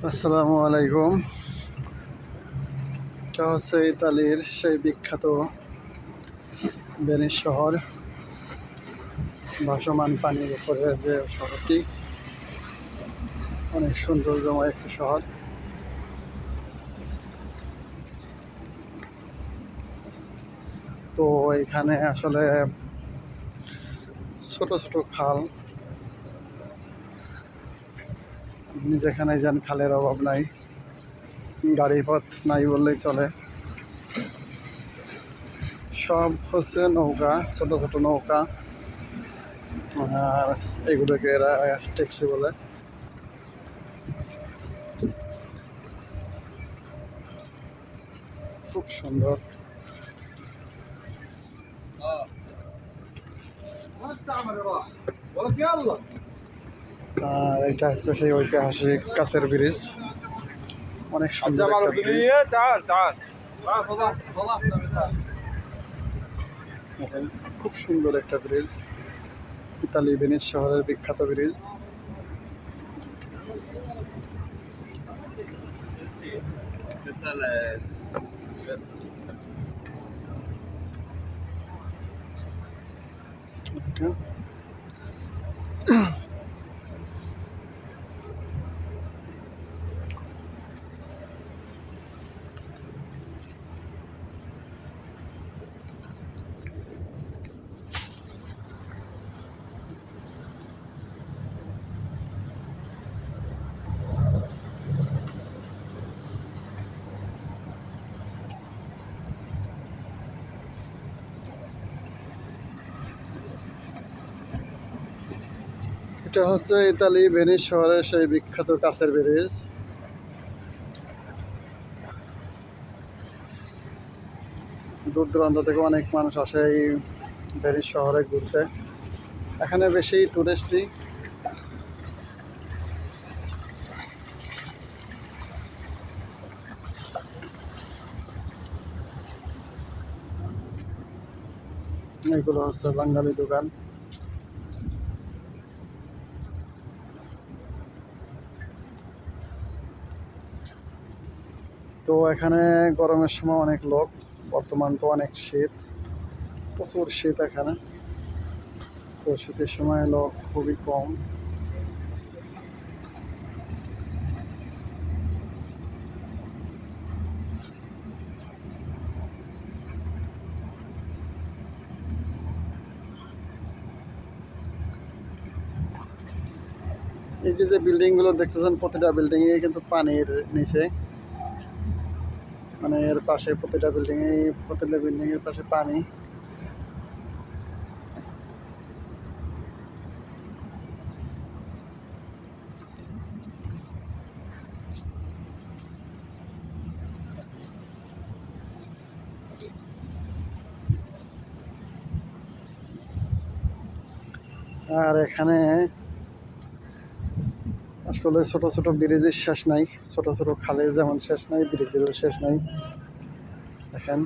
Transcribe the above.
আসসালামু আলাইকুম। এটা হচ্ছে ইতালির সেই বিখ্যাত ভেনিস শহর, ভাসমান পানির উপরে যে শহরটি, অনেক সৌন্দর্যময় একটি শহর। তো এখানে আসলে ছোট ছোট খাল, আপনি যেখানে যান খালের অভাব নাই, গাড়ি পথ নাই বললেই চলে। সব হচ্ছে নৌকা, ছোট ছোট নৌকা, আর এগুলোকে এরা ট্যাক্সি বলে। খুব সুন্দর। আর এটা হচ্ছে সেই ঐতিহাসিক কাঁচের ব্রিজ, অনেক সুন্দর একটা ব্রিজ। দেখেন, খুব সুন্দর একটা ব্রিজ, ইতালি ভেনিস শহরের বিখ্যাত ব্রিজ। এটা এটা হচ্ছে ইতালি ভেনিস শহরের সেই বিখ্যাত কাঁচের ব্রিজ। দূর দূরান্ত থেকে অনেক মানুষ আসে এই ভেনিস শহরে ঘুরতে। এখানে বেশি টুরিস্টই। এগুলো হচ্ছে বাঙালি দোকান। তো এখানে গরমের সময় অনেক লোক, বর্তমান তো অনেক শীত, প্রচুর শীত এখানে। তো শীতের সময় লোক খুবই কম। এই যে বিল্ডিংগুলো দেখতেছেন, প্রতিটা বিল্ডিংয়ে কিন্তু পানির নিচে, মানে এর পাশে প্রতিটা বিল্ডিংয়ের পাশে পানি। আর এখানে আসলে ছোট ছোট ব্রিজের শেষ নাই, ছোট ছোট খালের যেমন শেষ নাই, ব্রিজেরও শেষ নাই। দেখেন